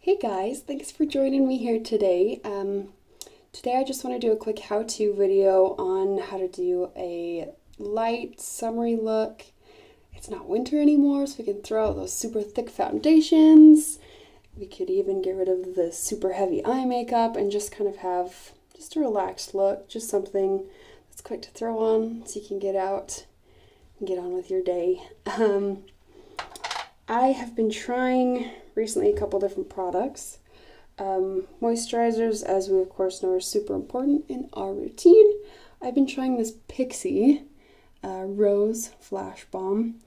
Hey guys, thanks for joining me here today. Today I just want to do a quick how-to video on how to do a light summery look. It's not winter anymore, so we can throw out those super thick foundations. We could even get rid of the super heavy eye makeup and just kind of have just a relaxed look, just something that's quick to throw on so you can get out and get on with your day. I have been trying recently a couple different products. Moisturizers, as we of course know, are super important in our routine. I've been trying this Pixi Rose Flash Balm.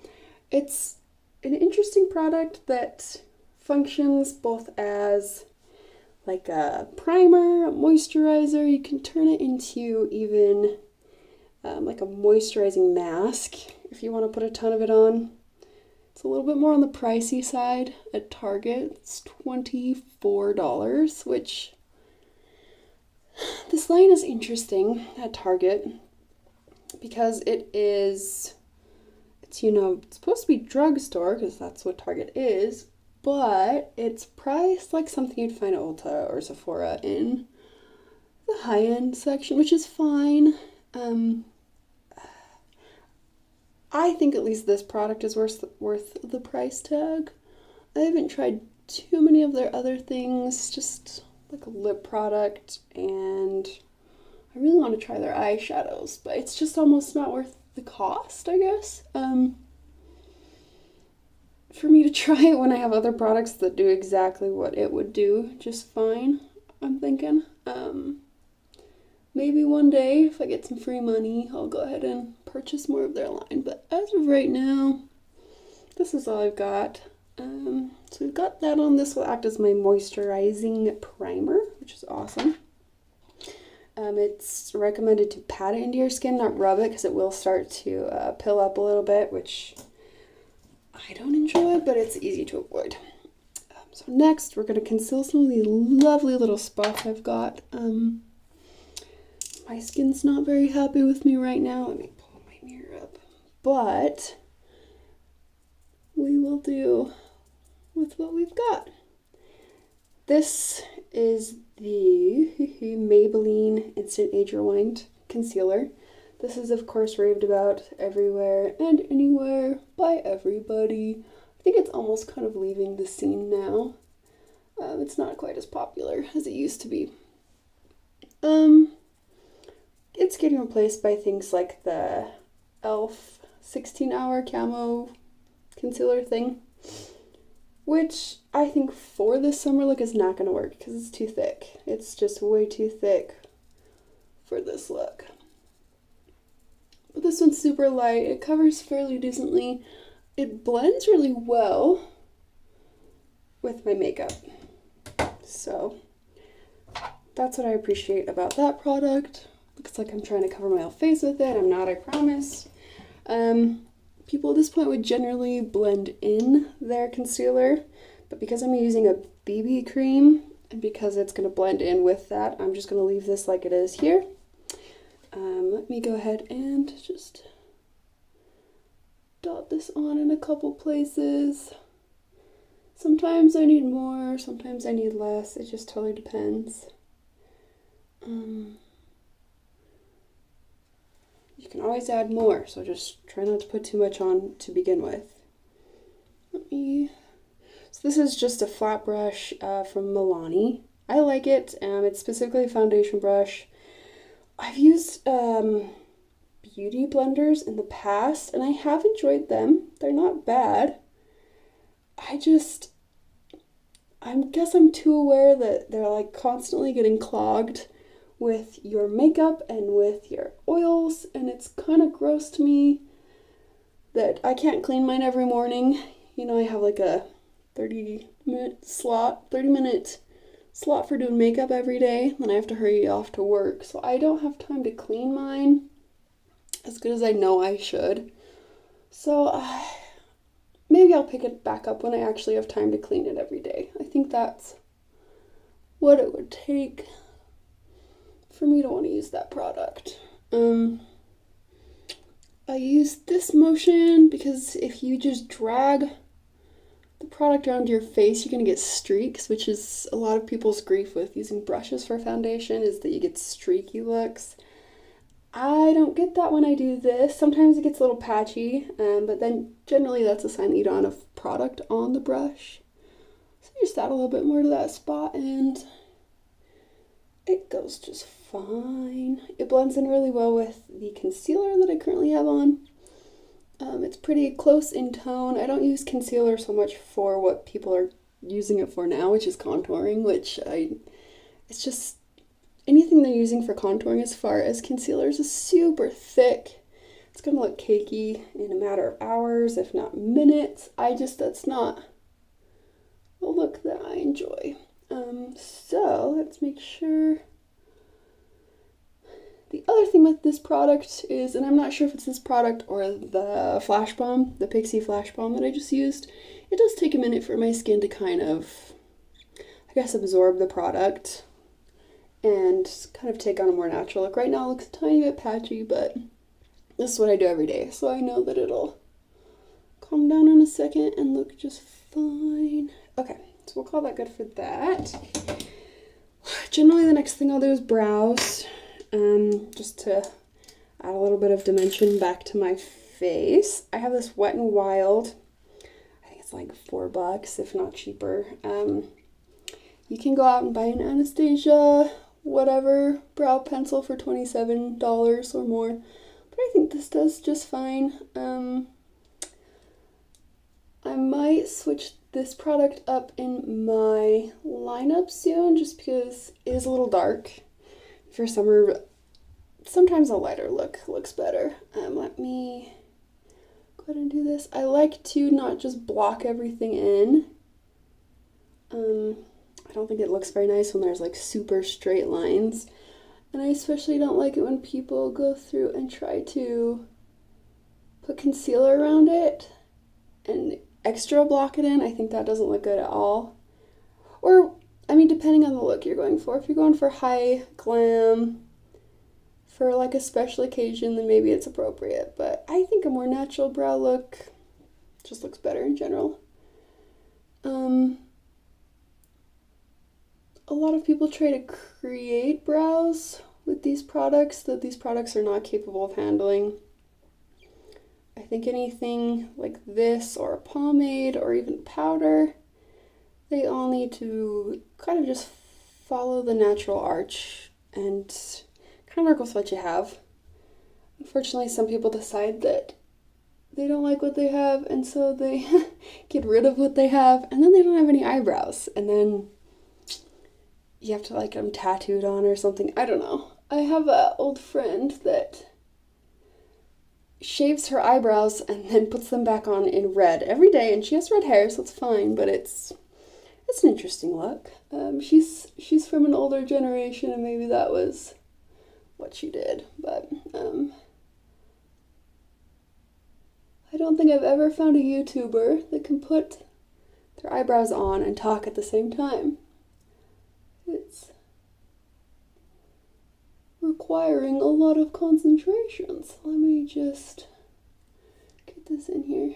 It's an interesting product that functions both as like a primer, a moisturizer. You can turn it into even like a moisturizing mask if you want to put a ton of it on. It's a little bit more on the pricey side at Target. It's $24, which this line is interesting at Target because it's supposed to be drugstore because that's what Target is, but it's priced like something you'd find at Ulta or Sephora in the high-end section, which is fine. I think at least this product is worth the price tag. I haven't tried too many of their other things, just like a lip product, and I really want to try their eyeshadows, but it's just almost not worth the cost, I guess. For me to try it when I have other products that do exactly what it would do just fine, I'm thinking. Maybe one day, if I get some free money, I'll go ahead and purchase more of their line. But as of right now, this is all I've got. So we've got that on. This will act as my moisturizing primer, which is awesome. It's recommended to pat it into your skin, not rub it, because it will start to pill up a little bit, which I don't enjoy, but it's easy to avoid. So next, we're going to conceal some of these lovely little spots I've got. My skin's not very happy with me right now. Let me pull my mirror up. But we will do with what we've got. This is the Maybelline Instant Age Rewind Concealer. This is, of course, raved about everywhere and anywhere by everybody. I think it's almost kind of leaving the scene now. It's not quite as popular as it used to be. It's getting replaced by things like the e.l.f. 16-hour camo concealer thing, which I think for this summer look is not going to work because it's too thick. It's just way too thick for this look. But this one's super light. It covers fairly decently. It blends really well with my makeup. So that's what I appreciate about that product. Looks like I'm trying to cover my whole face with it. I'm not, I promise. People at this point would generally blend in their concealer, but because I'm using a BB cream and because it's going to blend in with that, I'm just going to leave this like it is here. Let me go ahead and just dot this on in a couple places. Sometimes I need more, sometimes I need less. It just totally depends. You can always add more, so just try not to put too much on to begin with. So this is just a flat brush from Milani. I like it. It's specifically a foundation brush. I've used beauty blenders in the past, and I have enjoyed them. They're not bad. I guess I'm too aware that they're like constantly getting clogged with your makeup and with your oils, and it's kind of gross to me that I can't clean mine every morning. You know, I have like a 30-minute slot for doing makeup every day, then I have to hurry off to work, so I don't have time to clean mine as good as I know I should. So maybe I'll pick it back up when I actually have time to clean it every day. I think that's what it would take for me to want to use that product. I use this motion because if you just drag the product around your face, you're going to get streaks, which is a lot of people's grief with using brushes for foundation, is that you get streaky looks. I don't get that when I do this. Sometimes it gets a little patchy, but then generally that's a sign that you don't have enough product on the brush. So just add a little bit more to that spot and it goes just fine. It blends in really well with the concealer that I currently have on. It's pretty close in tone. I don't use concealer so much for what people are using it for now, which is contouring, it's just anything they're using for contouring as far as concealers is super thick. It's gonna look cakey in a matter of hours, if not minutes. That's not the look that I enjoy. So let's make sure. The other thing with this product is, and I'm not sure if it's this product or the Flash Balm, the Pixi Flash Balm that I just used, it does take a minute for my skin to kind of, I guess, absorb the product and kind of take on a more natural look. Right now it looks a tiny bit patchy, but this is what I do every day, so I know that it'll calm down in a second and look just fine. Okay, so we'll call that good for that. Generally the next thing I'll do is brows. Just to add a little bit of dimension back to my face. I have this Wet n Wild. I think it's like $4, if not cheaper. You can go out and buy an Anastasia, whatever, brow pencil for $27 or more. But I think this does just fine. I might switch this product up in my lineup soon, just because it is a little dark. For summer, sometimes a lighter look looks better. Let me go ahead and do this. I like to not just block everything in. I don't think it looks very nice when there's like super straight lines. And I especially don't like it when people go through and try to put concealer around it and extra block it in. I think that doesn't look good at all. Or I mean, depending on the look you're going for. If you're going for high glam, for like a special occasion, then maybe it's appropriate. But I think a more natural brow look just looks better in general. A lot of people try to create brows with these products that these products are not capable of handling. I think anything like this or a pomade or even powder, they all need to kind of just follow the natural arch and kind of work with what you have. Unfortunately, some people decide that they don't like what they have, and so they get rid of what they have, and then they don't have any eyebrows, and then you have to like get them tattooed on or something. I don't know. I have an old friend that shaves her eyebrows and then puts them back on in red every day, and she has red hair, so it's fine, but it's an interesting look. She's from an older generation, and maybe that was what she did. But I don't think I've ever found a YouTuber that can put their eyebrows on and talk at the same time. It's requiring a lot of concentration. So let me just get this in here.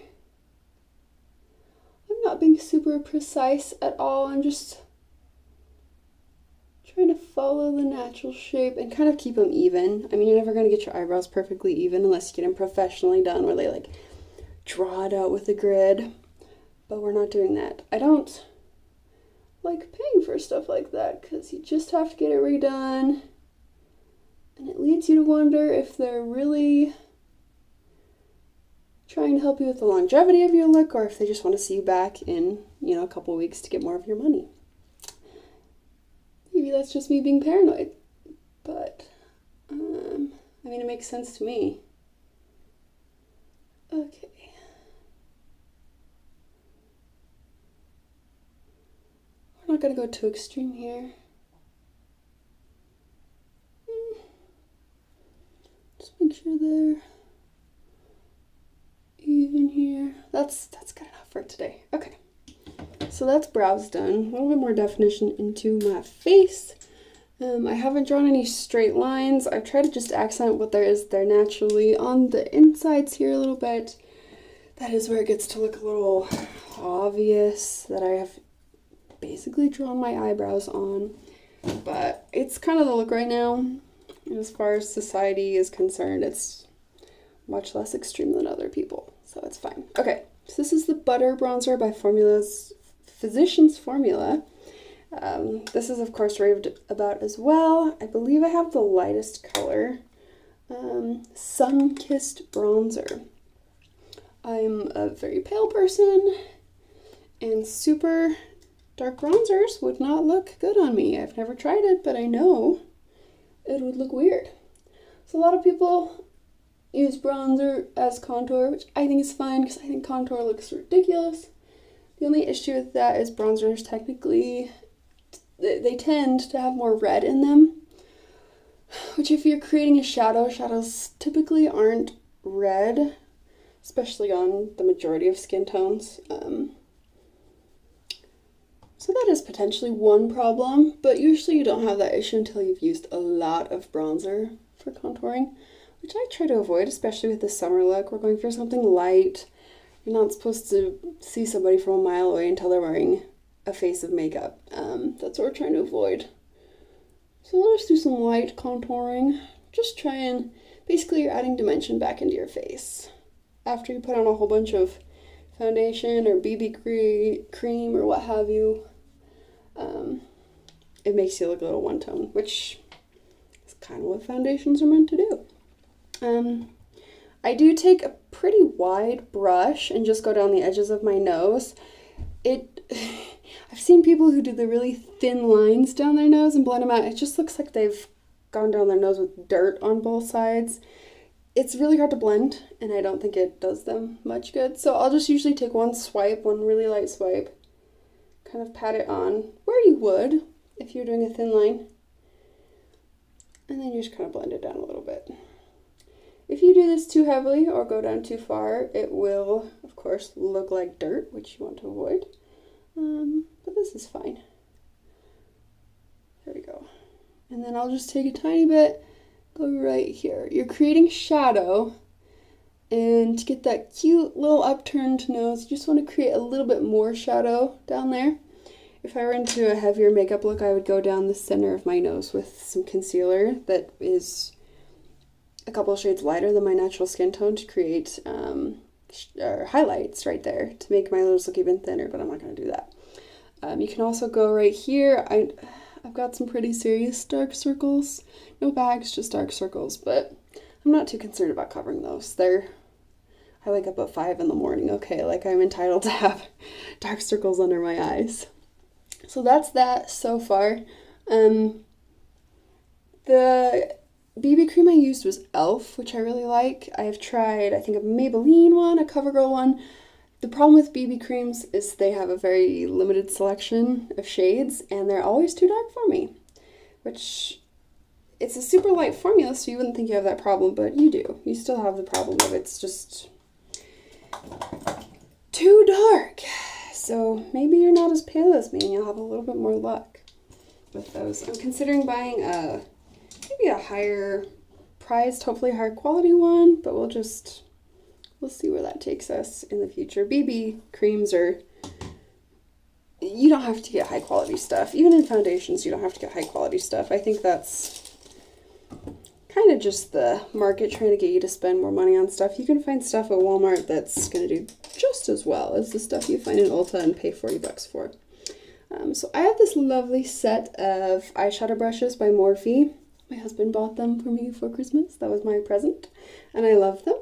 I'm not being super precise at all. I'm just trying to follow the natural shape and kind of keep them even. I mean, you're never going to get your eyebrows perfectly even unless you get them professionally done where they like draw it out with a grid. But we're not doing that. I don't like paying for stuff like that because you just have to get it redone. And it leads you to wonder if they're really trying to help you with the longevity of your look, or if they just want to see you back in, a couple weeks to get more of your money. Maybe that's just me being paranoid, but I mean, it makes sense to me. Okay. We're not gonna go too extreme here. Just make sure they're even here. That's good enough for today. Okay, so that's brows done. A little bit more definition into my face. I haven't drawn any straight lines. I've tried to just accent what there is there naturally on the insides here a little bit. that is where it gets to look a little obvious that I have basically drawn my eyebrows on. But it's kind of the look right now. As far as society is concerned, it's much less extreme than other people, so it's fine. Okay, so this is the Butter Bronzer by Physicians Formula. This is, of course, raved about as well. I believe I have the lightest color, Sun-Kissed Bronzer. I'm a very pale person, and super dark bronzers would not look good on me. I've never tried it, but I know it would look weird. So a lot of people use bronzer as contour, which I think is fine because I think contour looks ridiculous. The only issue with that is bronzers technically, they tend to have more red in them, which if you're creating a shadow, shadows typically aren't red, especially on the majority of skin tones. So that is potentially one problem, but usually you don't have that issue until you've used a lot of bronzer for contouring, which I try to avoid, especially with the summer look. We're going for something light. You're not supposed to see somebody from a mile away until they're wearing a face of makeup. That's what we're trying to avoid. So let's just do some light contouring. Just try and, basically you're adding dimension back into your face. After you put on a whole bunch of foundation or BB cream or what have you, it makes you look a little one-tone, which is kind of what foundations are meant to do. I do take a pretty wide brush and just go down the edges of my nose. I've seen people who do the really thin lines down their nose and blend them out. It just looks like they've gone down their nose with dirt on both sides. It's really hard to blend, and I don't think it does them much good. So I'll just usually take one really light swipe, kind of pat it on where you would if you're doing a thin line, and then you just kind of blend it down a little bit. If you do this too heavily or go down too far, it will, of course, look like dirt, which you want to avoid. But this is fine. There we go. And then I'll just take a tiny bit, go right here. You're creating shadow, and to get that cute little upturned nose, you just want to create a little bit more shadow down there. If I were into a heavier makeup look, I would go down the center of my nose with some concealer that is a couple of shades lighter than my natural skin tone to create highlights right there to make my nose look even thinner, but I'm not going to do that. You can also go right here. I've got some pretty serious dark circles. No bags, just dark circles, but I'm not too concerned about covering those. I wake up at 5 in the morning, okay? Like, I'm entitled to have dark circles under my eyes. So that's that so far. The BB cream I used was e.l.f., which I really like. I've tried, I think, a Maybelline one, a CoverGirl one. The problem with BB creams is they have a very limited selection of shades, and they're always too dark for me, which it's a super light formula, so you wouldn't think you have that problem, but you do. You still have the problem of it's just too dark. So maybe you're not as pale as me, and you'll have a little bit more luck with those. I'm considering buying maybe a higher priced, hopefully higher quality one, but we'll see where that takes us in the future. BB creams you don't have to get high quality stuff. Even in foundations, you don't have to get high quality stuff. I think that's kind of just the market trying to get you to spend more money on stuff. You can find stuff at Walmart that's going to do just as well as the stuff you find in Ulta and pay $40 for. So I have this lovely set of eyeshadow brushes by Morphe. My husband bought them for me for Christmas. That was my present, and I love them.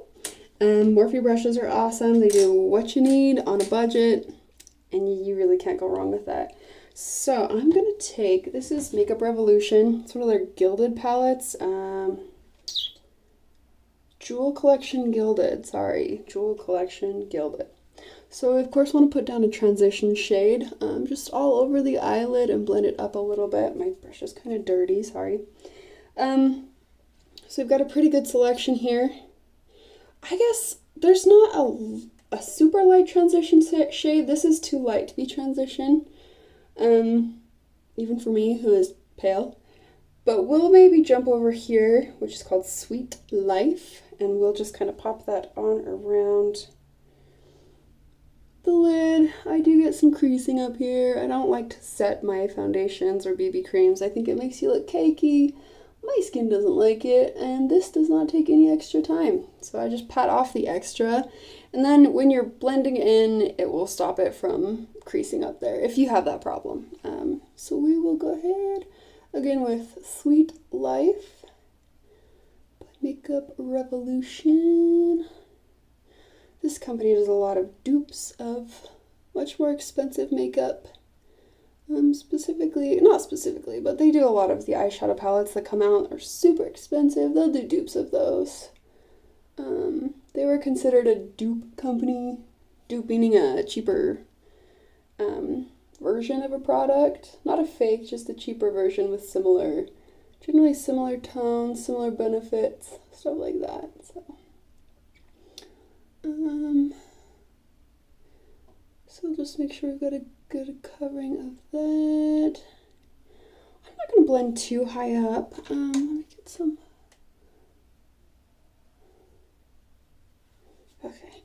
Morphe brushes are awesome. They do what you need on a budget, and you really can't go wrong with that. So I'm going to take, this is Makeup Revolution. It's one of their gilded palettes. Jewel Collection Gilded. So I, of course, want to put down a transition shade just all over the eyelid and blend it up a little bit. My brush is kind of dirty, sorry. So we've got a pretty good selection here. I guess there's not a super light transition shade. This is too light to be transition, even for me, who is pale. But we'll maybe jump over here, which is called Sweet Life, and we'll just kind of pop that on around the lid. I do get some creasing up here. I don't like to set my foundations or BB creams. I think it makes you look cakey. My skin doesn't like it, and this does not take any extra time. So I just pat off the extra, and then when you're blending in, it will stop it from creasing up there if you have that problem. So we will go ahead again with Sweet Life by Makeup Revolution. This company does a lot of dupes of much more expensive makeup. Not specifically, but they do a lot of the eyeshadow palettes that come out are super expensive. They'll do dupes of those. They were considered a dupe company. Dupe meaning a cheaper version of a product. Not a fake, just a cheaper version with generally similar tones, similar benefits, stuff like that. So just make sure we've got a good covering of that. I'm not going to blend too high up. Let me get some. Okay.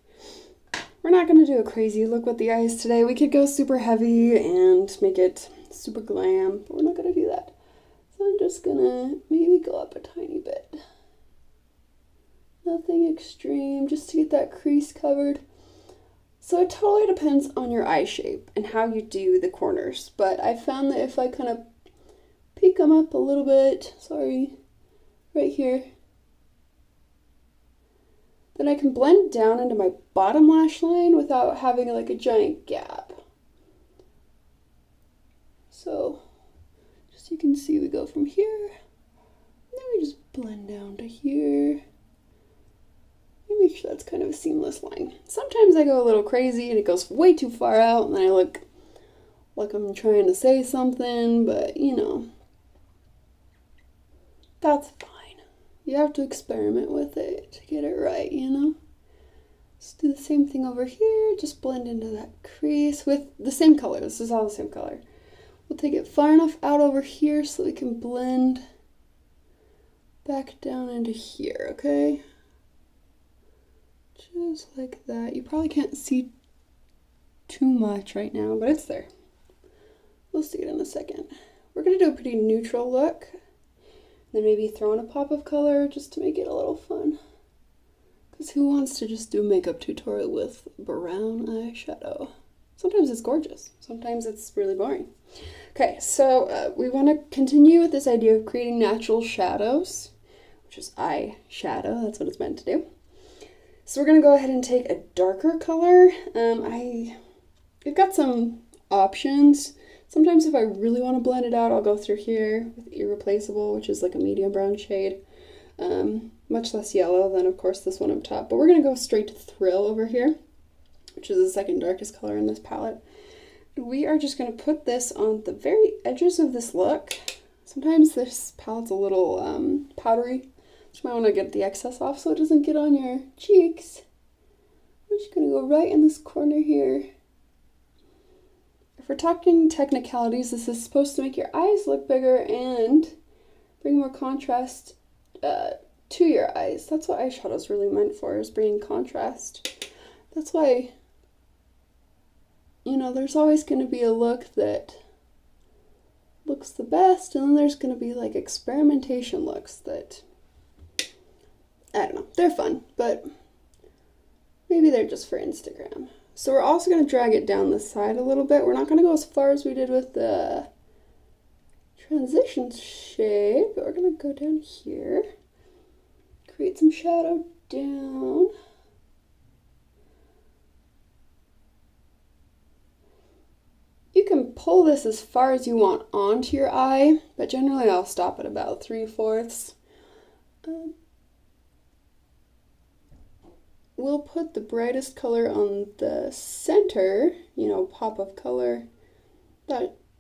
We're not going to do a crazy look with the eyes today. We could go super heavy and make it super glam, but we're not going to do that. So I'm just going to maybe go up a tiny bit. Nothing extreme, just to get that crease covered. So it totally depends on your eye shape and how you do the corners. But I found that if I kind of peek them up a little bit, right here, then I can blend down into my bottom lash line without having like a giant gap. So just you can see we go from here, and then we just blend down to here. Make sure that's kind of a seamless line. Sometimes I go a little crazy and it goes way too far out and then I look like I'm trying to say something, but you know, that's fine. You have to experiment with it to get it right, you know? Let's do the same thing over here, just blend into that crease with the same color. This is all the same color. We'll take it far enough out over here so we can blend back down into here, okay? Just like that. You probably can't see too much right now, but it's there. We'll see it in a second. We're going to do a pretty neutral look. Then maybe throw in a pop of color just to make it a little fun. Because who wants to just do a makeup tutorial with brown eyeshadow? Sometimes it's gorgeous. Sometimes it's really boring. Okay, so we want to continue with this idea of creating natural shadows, which is eyeshadow. That's what it's meant to do. So we're going to go ahead and take a darker color. I've got some options. Sometimes if I really want to blend it out, I'll go through here with Irreplaceable, which is like a medium brown shade. Much less yellow than, of course, this one up top. But we're going to go straight to Thrill over here, which is the second darkest color in this palette. We are just going to put this on the very edges of this look. Sometimes this palette's a little powdery. You might want to get the excess off so it doesn't get on your cheeks. I'm just going to go right in this corner here. If we're talking technicalities, this is supposed to make your eyes look bigger and bring more contrast to your eyes. That's what eyeshadow is really meant for, is bringing contrast. That's why, you know, there's always going to be a look that looks the best, and then there's going to be like experimentation looks that, I don't know, they're fun, but maybe they're just for Instagram. So we're also going to drag it down the side a little bit. We're not going to go as far as we did with the transition shade, but we're going to go down here, create some shadow down. You can pull this as far as you want onto your eye, but generally I'll stop at about 3/4. We'll put the brightest color on the center, you know, pop of color.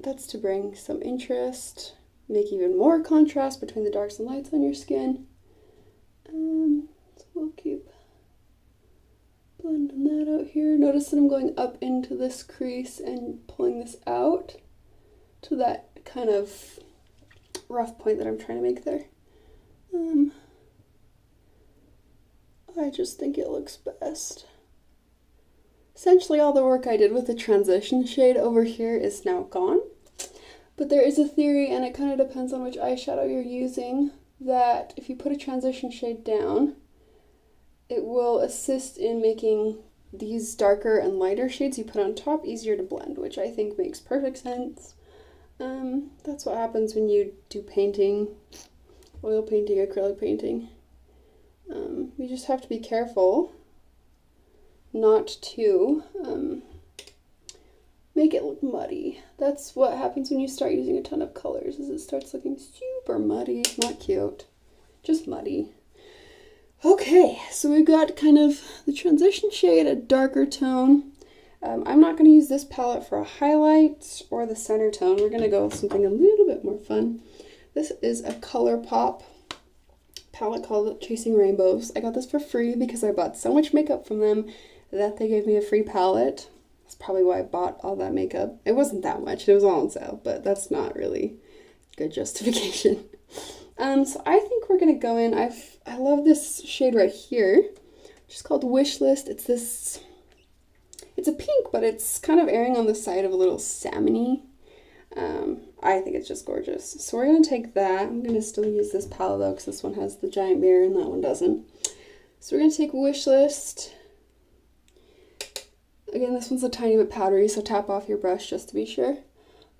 That's to bring some interest, make even more contrast between the darks and lights on your skin. So we'll keep blending that out here. Notice that I'm going up into this crease and pulling this out to that kind of rough point that I'm trying to make there. I just think it looks best. Essentially all the work I did with the transition shade over here is now gone. But there is a theory, and it kind of depends on which eyeshadow you're using, that if you put a transition shade down, it will assist in making these darker and lighter shades you put on top easier to blend, which I think makes perfect sense. That's what happens when you do painting, oil painting, acrylic painting. You just have to be careful not to make it look muddy. That's what happens when you start using a ton of colors, is it starts looking super muddy. Not cute, just muddy. Okay, so we've got kind of the transition shade, a darker tone. I'm not going to use this palette for a highlight or the center tone. We're going to go with something a little bit more fun. This is a ColourPop palette called Chasing Rainbows. I got this for free because I bought so much makeup from them that they gave me a free palette. That's probably why I bought all that makeup. It wasn't that much, it was all on sale, but that's not really good justification. So I think we're gonna go in. I love this shade right here, which is called Wishlist. It's a pink, but it's kind of erring on the side of a little salmon-y. I think it's just gorgeous. So we're gonna take that. I'm gonna still use this palette though, because this one has the giant mirror and that one doesn't. So we're gonna take Wishlist. Again, this one's a tiny bit powdery, so tap off your brush just to be sure.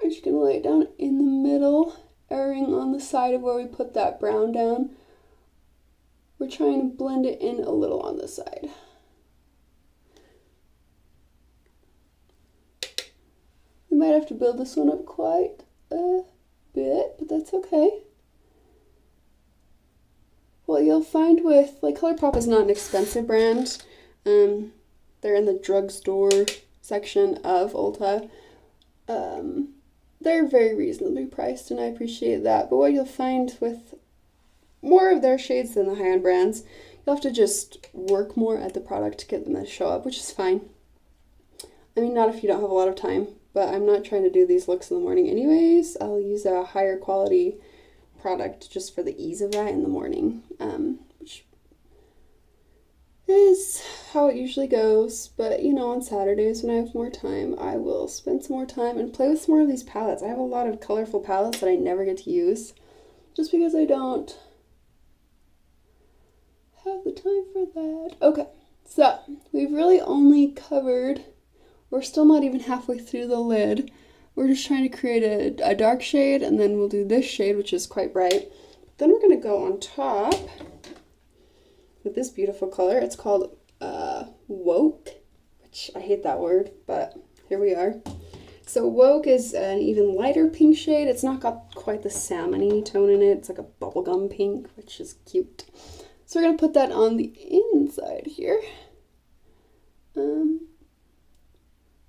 I'm just gonna lay it down in the middle, erring on the side of where we put that brown down. We're trying to blend it in a little on the side. We might have to build this one up quite a bit, but that's okay. What you'll find with, like, ColourPop is not an expensive brand. They're in the drugstore section of Ulta. They're very reasonably priced, and I appreciate that. But what you'll find with more of their shades than the high-end brands, you'll have to just work more at the product to get them to show up, which is fine. I mean, not if you don't have a lot of time, but I'm not trying to do these looks in the morning anyways. I'll use a higher quality product just for the ease of that in the morning, which is how it usually goes. But you know, on Saturdays when I have more time, I will spend some more time and play with some more of these palettes. I have a lot of colorful palettes that I never get to use just because I don't have the time for that. Okay, so we've really only covered, we're still not even halfway through the lid. We're just trying to create a dark shade, and then we'll do this shade, which is quite bright. Then we're going to go on top with this beautiful color. It's called Woke, which I hate that word, but here we are. So Woke is an even lighter pink shade. It's not got quite the salmon-y tone in it. It's like a bubblegum pink, which is cute. So we're going to put that on the inside here.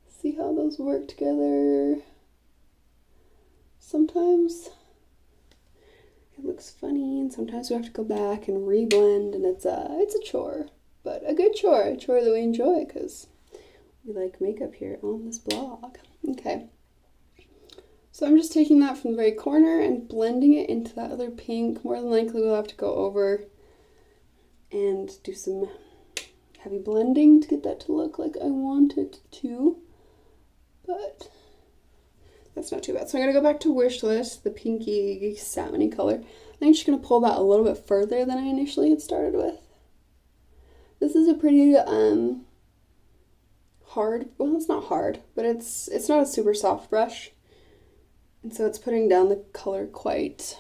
See how those work together. Sometimes it looks funny, and sometimes we have to go back and reblend, and it's a chore, but a good chore, a chore that we enjoy because we like makeup here on this blog. Okay, so I'm just taking that from the very corner and blending it into that other pink. More than likely we'll have to go over and do some heavy blending to get that to look like I want it to, but that's not too bad. So I'm going to go back to Wishlist, the pinky salmon-y color. I'm just going to pull that a little bit further than I initially had started with. This is a pretty hard, well, it's not hard, but it's not a super soft brush. And so it's putting down the color quite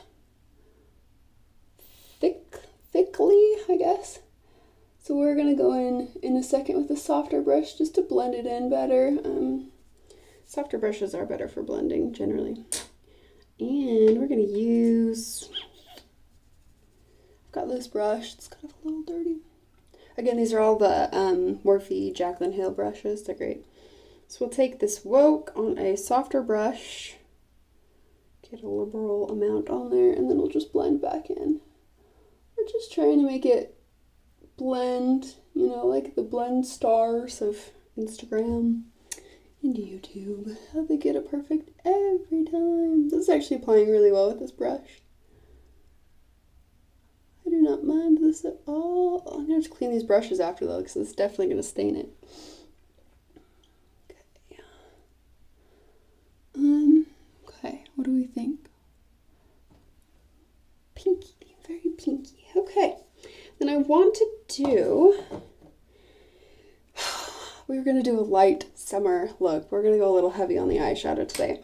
thickly, I guess. So we're going to go in a second with a softer brush just to blend it in better. Softer brushes are better for blending generally. And we're going to use, I've got this brush, it's kind of a little dirty. Again, these are all the Morphe Jaclyn Hill brushes, they're great. So we'll take this Woke on a softer brush, get a liberal amount on there, and then we'll just blend back in. We're just trying to make it blend, you know, like the blend stars of Instagram and YouTube. How they get it perfect every time. This is actually applying really well with this brush. I do not mind this at all. I'm going to have to clean these brushes after though, because it's definitely going to stain it. want to do, we were going to do a light summer look. We're going to go a little heavy on the eyeshadow today.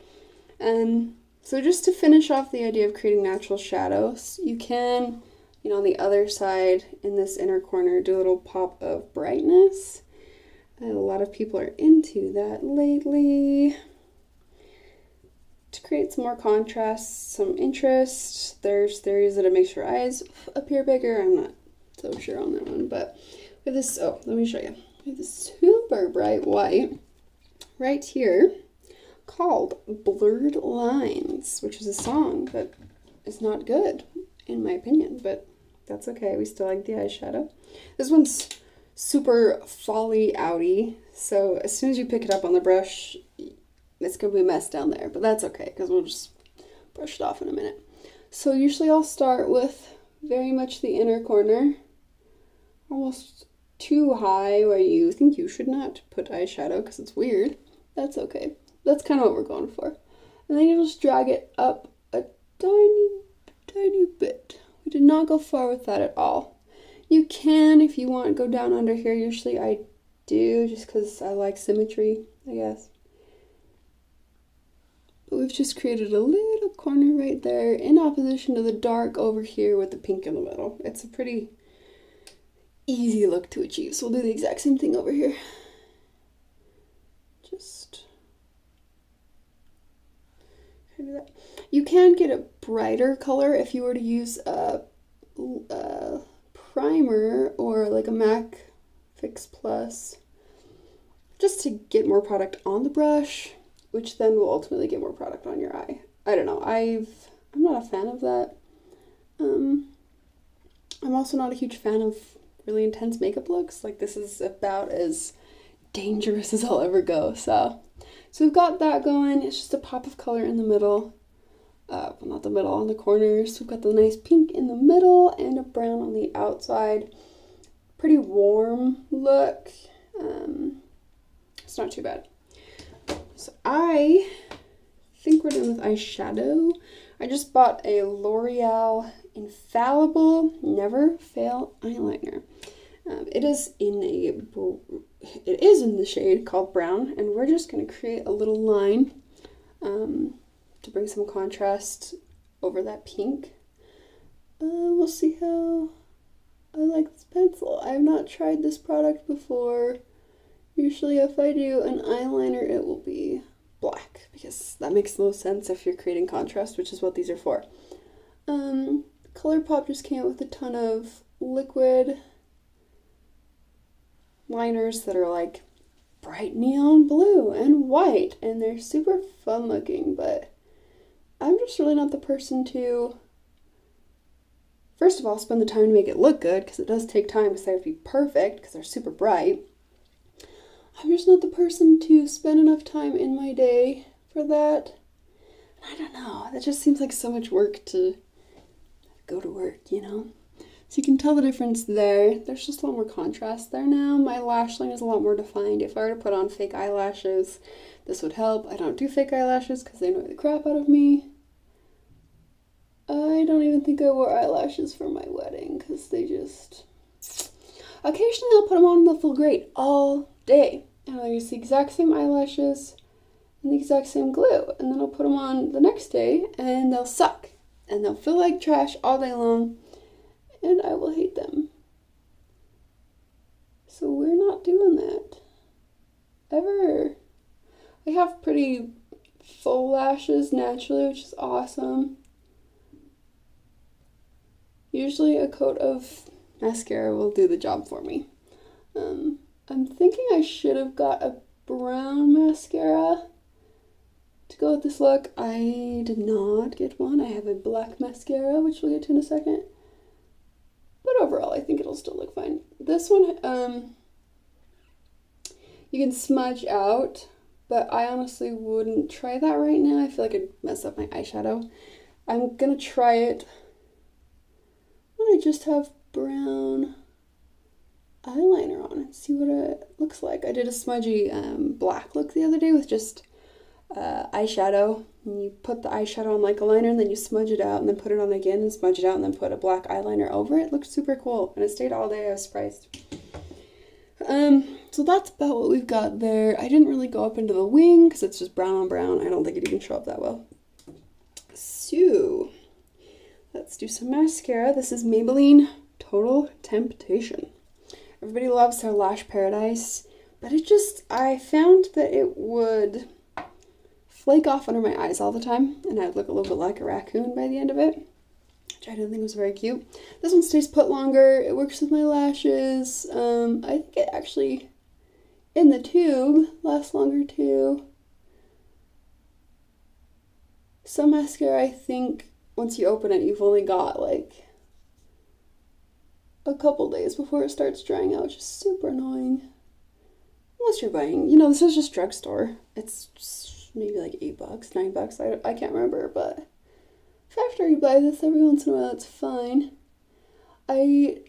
So just to finish off the idea of creating natural shadows, you can, on the other side in this inner corner, do a little pop of brightness. And a lot of people are into that lately. To create some more contrast, some interest. There's theories that it makes your eyes appear bigger. I'm not so sure on that one, but we have this, let me show you. We have this super bright white right here called Blurred Lines, which is a song that is not good, in my opinion, but that's okay. We still like the eyeshadow. This one's super folly outy, so as soon as you pick it up on the brush, it's going to be a mess down there, but that's okay, because we'll just brush it off in a minute. So usually I'll start with very much the inner corner, almost too high where you think you should not put eyeshadow because it's weird. That's okay. That's kind of what we're going for. And then you just drag it up a tiny, tiny bit. We did not go far with that at all. You can, if you want, go down under here. Usually I do, just because I like symmetry, I guess. But we've just created a little corner right there in opposition to the dark over here with the pink in the middle. It's a pretty easy look to achieve. So we'll do the exact same thing over here. Just do that. You can get a brighter color if you were to use a primer or like a MAC Fix Plus, just to get more product on the brush, which then will ultimately get more product on your eye. I don't know. I'm not a fan of that. I'm also not a huge fan of really intense makeup looks. Like, this is about as dangerous as I'll ever go. So we've got that going. It's just a pop of color in the middle. Well, not the middle, on the corners. We've got the nice pink in the middle and a brown on the outside. Pretty warm look. It's not too bad. So I think we're done with eyeshadow. I just bought a L'Oreal Infallible Never Fail eyeliner. It is in the shade called brown, and we're just going to create a little line to bring some contrast over that pink. We'll see how I like this pencil. I have not tried this product before. Usually if I do an eyeliner, it will be black, because that makes the most sense if you're creating contrast, which is what these are for. ColourPop just came out with a ton of liquid liners that are like bright neon blue and white, and they're super fun looking, but I'm just really not the person to, first of all, spend the time to make it look good, because it does take time because they have to be perfect because they're super bright. I'm just not the person to spend enough time in my day for that. I don't know, that just seems like so much work to go to work, So you can tell the difference there. There's just a lot more contrast there now. My lash line is a lot more defined. If I were to put on fake eyelashes, this would help. I don't do fake eyelashes because they annoy the crap out of me. I don't even think I wore eyelashes for my wedding because they just... Occasionally I'll put them on and they'll feel great all day. And I'll use the exact same eyelashes and the exact same glue. And then I'll put them on the next day and they'll suck. And they'll feel like trash all day long. And I will hate them. So we're not doing that. Ever. I have pretty full lashes naturally, which is awesome. Usually a coat of mascara will do the job for me. I'm thinking I should have got a brown mascara to go with this look. I did not get one. I have a black mascara, which we'll get to in a second. But overall, I think it'll still look fine. This one, you can smudge out, but I honestly wouldn't try that right now. I feel like I'd mess up my eyeshadow. I'm gonna try it when I just have brown eyeliner on and see what it looks like. I did a smudgy black look the other day with just eyeshadow. And you put the eyeshadow on like a liner and then you smudge it out and then put it on again and smudge it out and then put a black eyeliner over it. It looked super cool and it stayed all day. I was surprised. So that's about what we've got there. I didn't really go up into the wing because it's just brown on brown. I don't think it even show up that well. So let's do some mascara. This is Maybelline Total Temptation. Everybody loves their Lash Paradise, but I found that it would flake off under my eyes all the time, and I'd look a little bit like a raccoon by the end of it, which I didn't think was very cute. This one stays put longer. It works with my lashes. I think it actually, in the tube, lasts longer too. Some mascara, I think, once you open it, you've only got like a couple days before it starts drying out, which is super annoying. Unless you're buying, this is just drugstore. It's just maybe like $8, $9. I can't remember, but if after you buy this every once in a while, it's fine. I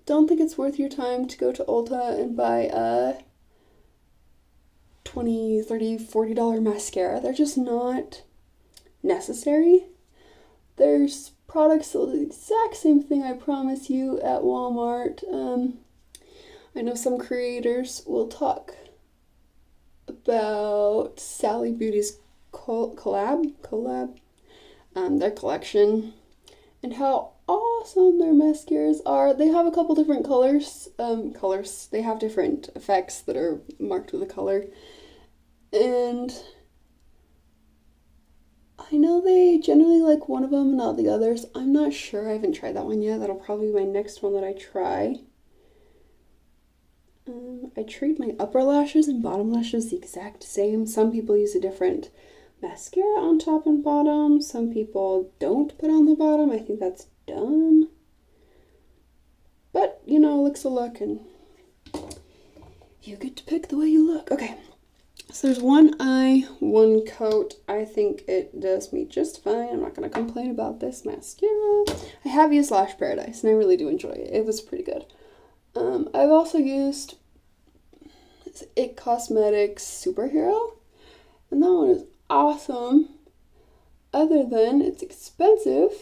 don't think it's worth your time to go to Ulta and buy a $20, $30, $40 mascara. They're just not necessary. There's products that do the exact same thing, I promise you, at Walmart. I know some creators will talk about Sally Beauty's collab, their collection, and how awesome their mascaras are. They have a couple different colors. They have different effects that are marked with a color, and I know they generally like one of them and not the others. I'm not sure. I haven't tried that one yet. That'll probably be my next one that I try. I treat my upper lashes and bottom lashes the exact same. Some people use a different mascara on top and bottom. Some people don't put on the bottom. I think that's dumb. But, looks a look, and you get to pick the way you look. Okay, so there's one eye, one coat. I think it does me just fine. I'm not going to complain about this mascara. I have used Lash Paradise, and I really do enjoy it. It was pretty good. I've also used IT Cosmetics Superhero, and that one is awesome, other than it's expensive,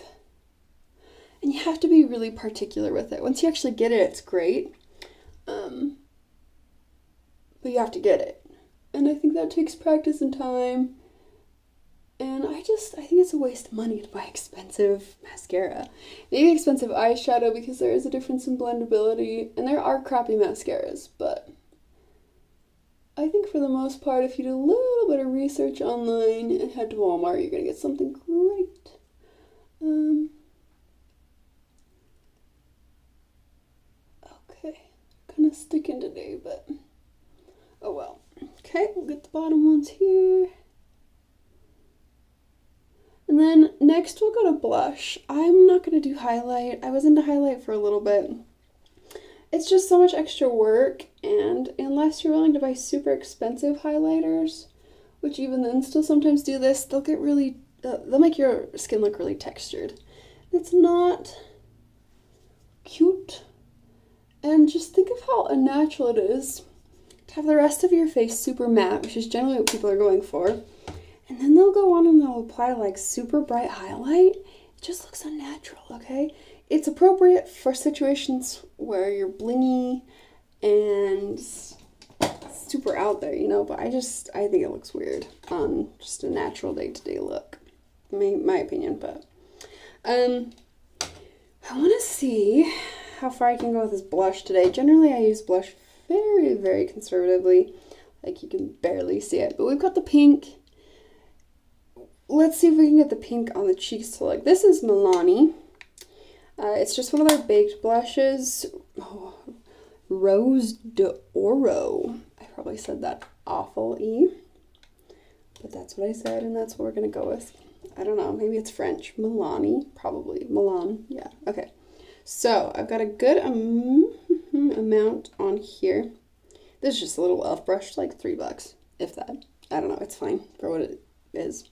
and you have to be really particular with it. Once you actually get it, it's great, but you have to get it, and I think that takes practice and time, and I think it's a waste of money to buy expensive mascara. Maybe expensive eyeshadow because there is a difference in blendability, and there are crappy mascaras, but I think for the most part, if you do a little bit of research online and head to Walmart, you're going to get something great. Okay, kind of sticking today, but oh well. Okay, we'll get the bottom ones here. And then next we'll go to blush. I'm not going to do highlight. I was into highlight for a little bit. It's just so much extra work, and unless you're willing to buy super expensive highlighters, which even then still sometimes do this, they'll make your skin look really textured. It's not cute, and just think of how unnatural it is to have the rest of your face super matte, which is generally what people are going for, and then they'll go on and they'll apply like super bright highlight. It just looks unnatural, okay? It's appropriate for situations where you're blingy and super out there, but I think it looks weird on just a natural day-to-day look. My opinion, but I want to see how far I can go with this blush today. Generally, I use blush very, very conservatively. Like, you can barely see it. But we've got the pink. Let's see if we can get the pink on the cheeks to look. This is Milani. It's just one of their baked blushes. Oh, Rose d'Oro. I probably said that awful-y. But that's what I said, and that's what we're going to go with. I don't know. Maybe it's French. Milani. Probably. Milan. Yeah. Okay. So, I've got a good amount on here. This is just a little e.l.f. brush, like $3, if that. I don't know. It's fine for what it is.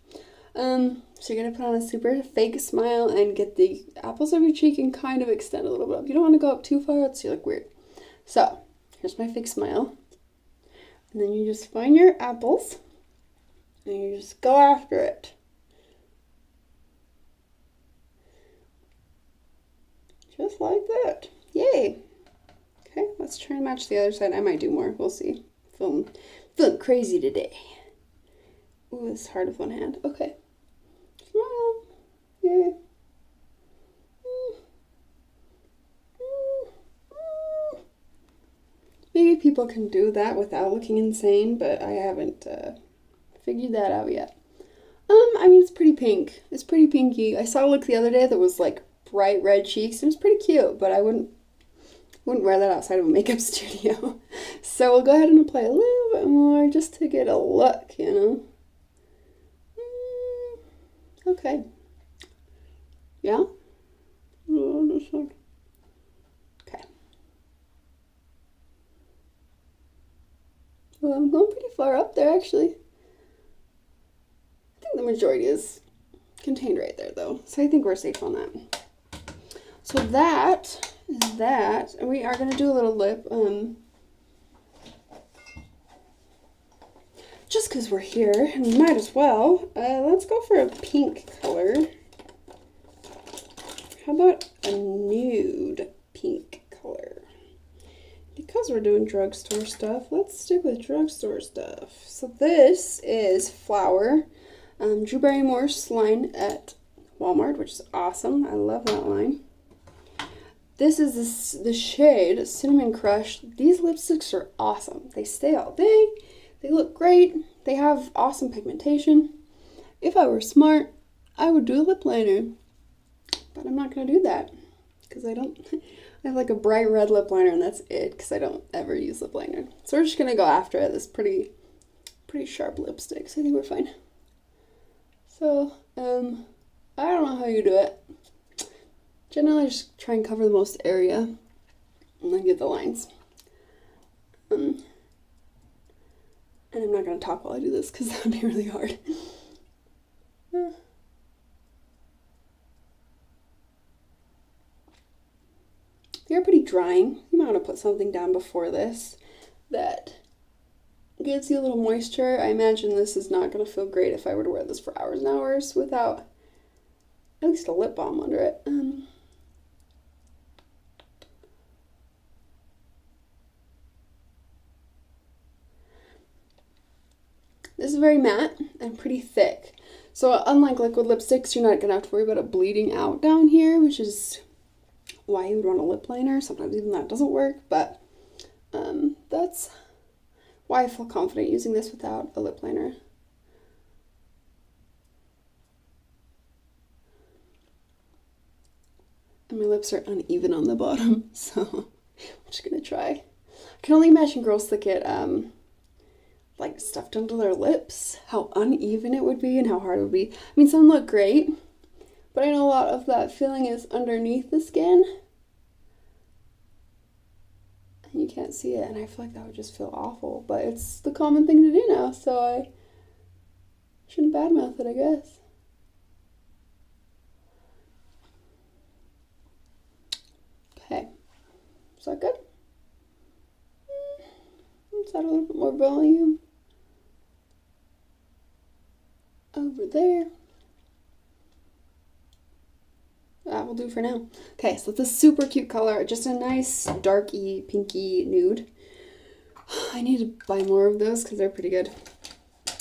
So you're going to put on a super fake smile and get the apples of your cheek and kind of extend a little bit up. You don't want to go up too far, else you look weird. So, here's my fake smile. And then you just find your apples And you just go after it. Just like that. Yay. Okay, let's try and match the other side. I might do more. We'll see. Feeling crazy today. Ooh, it's hard with one hand. Okay. Smile. Yay. Maybe people can do that without looking insane, but I haven't figured that out yet. I mean, it's pretty pink. It's pretty pinky. I saw a look the other day that was like bright red cheeks. It was pretty cute, but I wouldn't wear that outside of a makeup studio. So we'll go ahead and apply a little bit more just to get a look, you know. Okay. Yeah? Okay. Well, I'm going pretty far up there, actually. I think the majority is contained right there, though. So I think we're safe on that. So that is that. And we are going to do a little lip. Just because we're here, and we might as well. Let's go for a pink color. How about a nude pink color? Because we're doing drugstore stuff, let's stick with drugstore stuff. So this is Flower, Drew Barrymore's line at Walmart, which is awesome. I love that line. This is the shade Cinnamon Crush. These lipsticks are awesome. They stay all day. They look great. They have awesome pigmentation. If I were smart, I would do a lip liner. But I'm not going to do that because I have like a bright red lip liner and that's it because I don't ever use lip liner. So we're just going to go after it. This pretty sharp lipstick, so I think we're fine. So, I don't know how you do it. Generally, I just try and cover the most area and then get the lines. And I'm not going to talk while I do this because that would be really hard. They're pretty drying. You might want to put something down before this that gives you a little moisture. I imagine this is not going to feel great if I were to wear this for hours and hours without at least a lip balm under it. This is very matte and pretty thick. So unlike liquid lipsticks, you're not going to have to worry about it bleeding out down here, which is why you would want a lip liner. Sometimes even that doesn't work, but that's why I feel confident using this without a lip liner. And my lips are uneven on the bottom, so I'm just going to try. I can only imagine girls that get like stuffed under their lips, how uneven it would be and how hard it would be. I mean, some look great, but I know a lot of that feeling is underneath the skin. And you can't see it, and I feel like that would just feel awful. But it's the common thing to do now, so I shouldn't badmouth it, I guess. Okay. Is that good? Let's add a little bit more volume. Over there. That will do for now. Okay, so this super cute color, just a nice darky, pinky nude. I need to buy more of those because they're pretty good.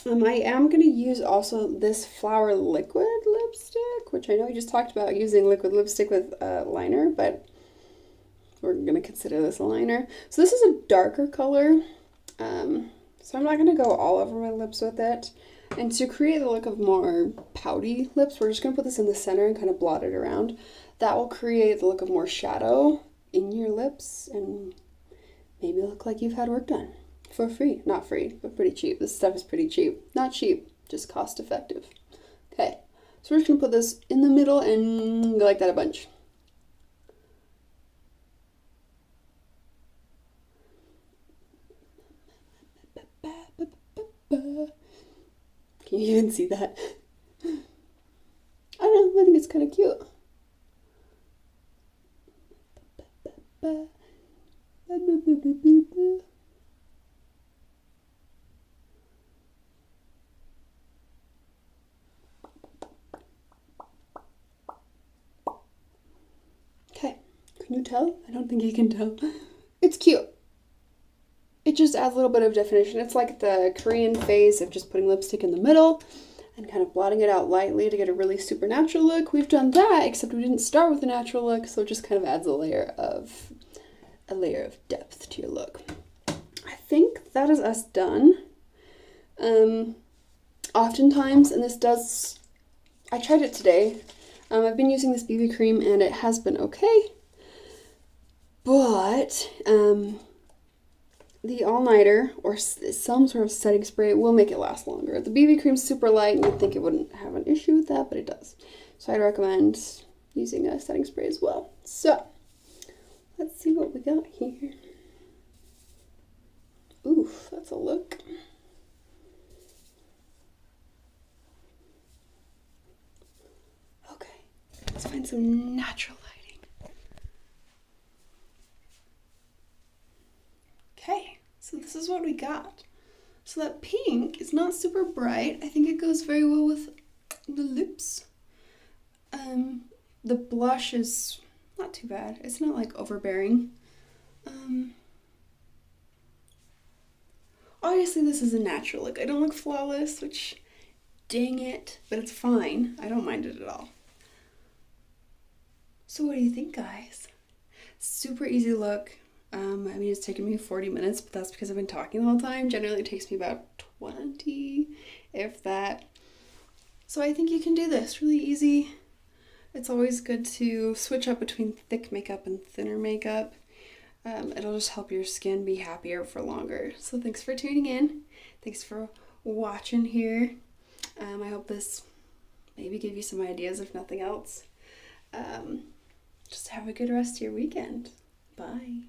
I am going to use also this Flower liquid lipstick, which I know we just talked about using liquid lipstick with a liner, but we're going to consider this a liner. So this is a darker color, so I'm not going to go all over my lips with it. And to create the look of more pouty lips, we're just going to put this in the center and kind of blot it around. That will create the look of more shadow in your lips and maybe look like you've had work done for free. Not free, but pretty cheap. This stuff is pretty cheap. Not cheap, just cost effective. Okay, so we're just going to put this in the middle and go like that a bunch. Can you even see that? I don't know, I think it's kind of cute. Can you tell? I don't think you can tell. It's cute. It just adds a little bit of definition. It's like the Korean phase of just putting lipstick in the middle and kind of blotting it out lightly to get a really supernatural look. We've done that, except we didn't start with a natural look, so it just kind of adds a layer of depth to your look. I think that is us done. Oftentimes, and I tried it today. I've been using this BB cream and it has been okay, but the all-nighter or some sort of setting spray will make it last longer. The BB cream's super light and you'd think it wouldn't have an issue with that, but it does. So I'd recommend using a setting spray as well. So let's see what we got here. Oof, that's a look. Okay, let's find some natural lighting. Okay, so this is what we got. So that pink is not super bright. I think it goes very well with the lips. The blush is not too bad. It's not like overbearing. Obviously this is a natural look. I don't look flawless, which, dang it, but it's fine. I don't mind it at all. So what do you think, guys? Super easy look. I mean, it's taken me 40 minutes, but that's because I've been talking the whole time. Generally, it takes me about 20, if that. So I think you can do this really easy. It's always good to switch up between thick makeup and thinner makeup. It'll just help your skin be happier for longer. So thanks for tuning in. Thanks for watching here. I hope this maybe give you some ideas, if nothing else. Just have a good rest of your weekend. Bye.